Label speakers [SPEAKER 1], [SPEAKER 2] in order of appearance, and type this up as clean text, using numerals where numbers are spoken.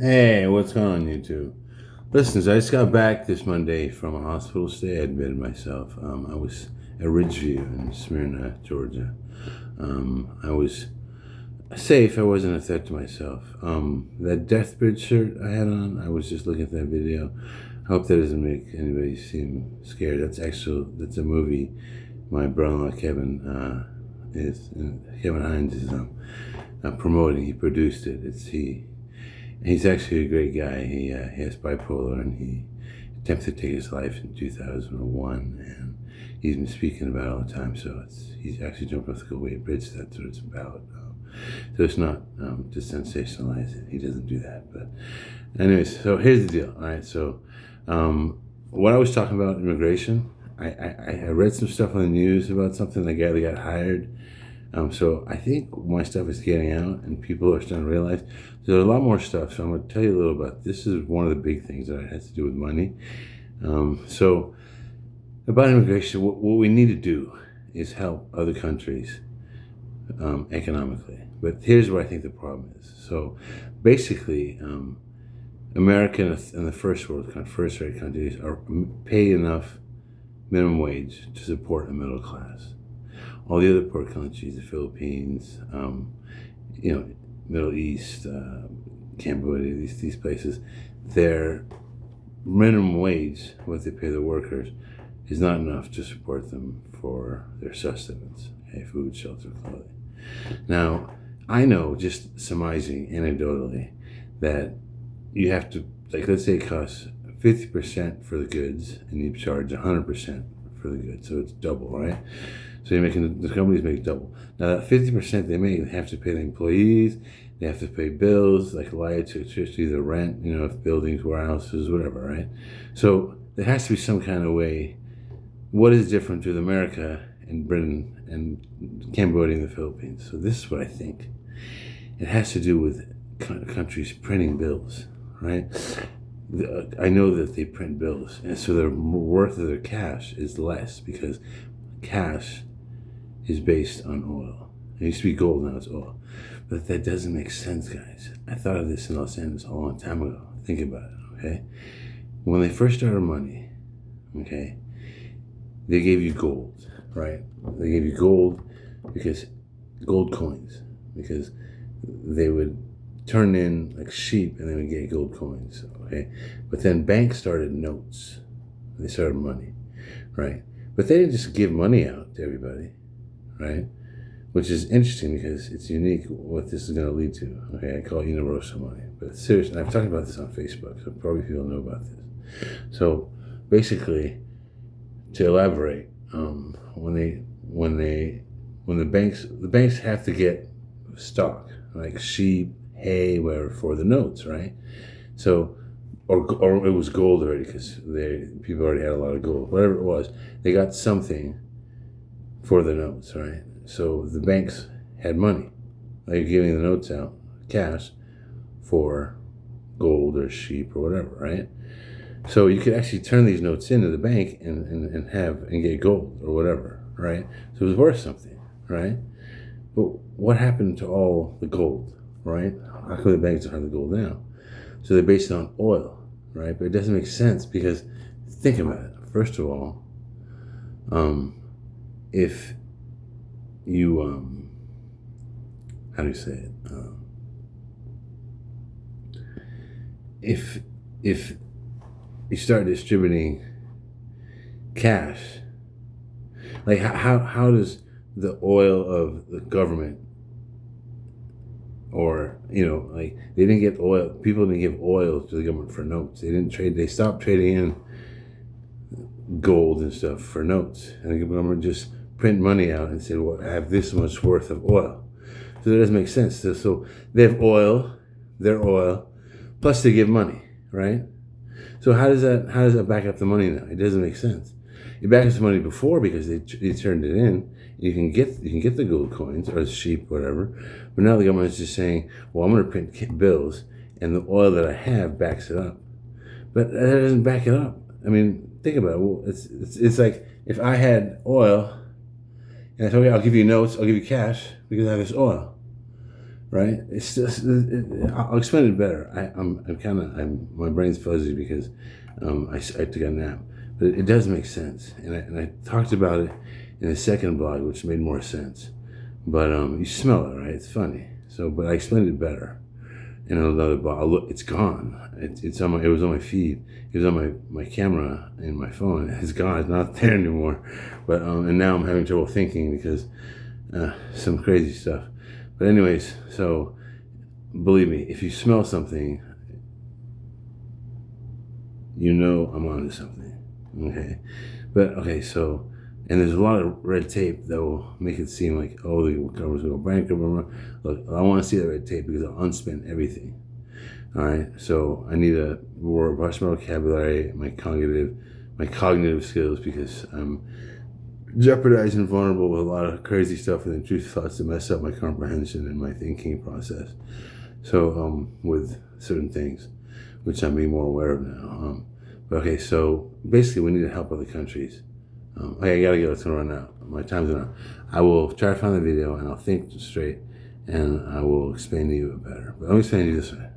[SPEAKER 1] Hey, what's going on, YouTube? Listen, so I just got back this Monday from a hospital stay. I admitted myself. I was at Ridgeview in Smyrna, Georgia. I was safe. I wasn't a threat to myself. That deathbed shirt I had on, I was just looking at that video. I hope that doesn't make anybody seem scared. That's a movie my brother-in-law Kevin Hines is promoting. He produced it. He's actually a great guy. He has bipolar, and he attempted to take his life in 2001, and he's been speaking about it all the time. So he's actually jumped off the Kuwait Bridge. That's what it's about. So it's not to sensationalize it. He doesn't do that. But anyways, so here's the deal. All right. So what I was talking about immigration, I read some stuff on the news about something. The guy that got hired. So I think my stuff is getting out, and people are starting to realize there's a lot more stuff. So I'm going to tell you a little about this. Is one of the big things that has to do with money. So about immigration, what we need to do is help other countries economically. But here's what I think the problem is. So basically, America and the first world, first-rate countries are paid enough minimum wage to support a middle class. All the other poor countries, the Philippines, Middle East, Cambodia, these places, their minimum wage, what they pay the workers, is not enough to support them for their sustenance, okay, food, shelter, clothing. Now, I know, just surmising anecdotally, that you have to, let's say it costs 50% for the goods, and you charge 100% for the goods, so it's double, right? So the companies make double. Now that 50% they make, they have to pay the employees, they have to pay bills like electricity, the rent, if buildings, warehouses, whatever, right? So there has to be some kind of way. What is different with America and Britain and Cambodia and the Philippines? So this is what I think. It has to do with countries printing bills, right? I know that they print bills, and so the worth of their cash is less because cash is based on oil. It used to be gold, now it's oil. But that doesn't make sense, guys. I thought of this in Los Angeles a long time ago. Think about it, okay? When they first started money, okay, they gave you gold, right? They gave you gold gold coins, because they would turn in like sheep and they would get gold coins, okay? But then banks started notes. They started money, right? But they didn't just give money out to everybody, right? Which is interesting because it's unique what this is going to lead to. Okay, I call it universal money. But seriously, and I've talked about this on Facebook, so probably people know about this. So basically, to elaborate, when the banks have to get stock, like sheep, hay, whatever, for the notes, right? So, or it was gold already because people already had a lot of gold. Whatever it was, they got something for the notes, right? So the banks had money, like giving the notes out, cash, for gold or sheep or whatever, right? So you could actually turn these notes into the bank and get gold or whatever, right? So it was worth something, right? But what happened to all the gold, right? How come the banks don't have the gold now? So they're based on oil, right? But it doesn't make sense because think about it. First of all, if you how do you say it? If you start distributing cash, like how does the oil of the government, or like they didn't get oil, people didn't give oil to the government for notes. They stopped trading in gold and stuff for notes, and the government just print money out and said, well, I have this much worth of oil. So that doesn't make sense. So they have their oil, plus they give money, right? So how does that back up the money now? It doesn't make sense. It backs up the money before because they turned it in. You can get the gold coins or the sheep, whatever. But now the government is just saying, well, I'm going to print bills, and the oil that I have backs it up. But that doesn't back it up. I mean, think about it. Well, it's like if I had oil And I said, okay, I'll give you notes, I'll give you cash because I have this oil, right? It's just, I'll explain it better. My brain's fuzzy because I took a nap, but it does make sense. And I talked about it in the second blog, which made more sense. But you smell it, right? It's funny. So, but I explained it better in another blog. Look, it's gone. It was on my feed. It was on my camera in my phone. It's gone. It's not there anymore. But and now I'm having trouble thinking because some crazy stuff. But anyways, so believe me, if you smell something, you know I'm onto something. Okay, but okay, so. And there's a lot of red tape that will make it seem like, oh, the government's going to go bankrupt. Look, I want to see that red tape because I'll unspin everything. All right, so I need a more brush my vocabulary, my cognitive skills, because I'm jeopardized and vulnerable with a lot of crazy stuff and intrusive thoughts to mess up my comprehension and my thinking process. So with certain things, which I'm being more aware of now. But okay, so basically we need to help other countries. Okay, I gotta go. It's gonna run out. My time's run out. I will try to find the video and I'll think straight and I will explain to you better. But let me explain to you this way.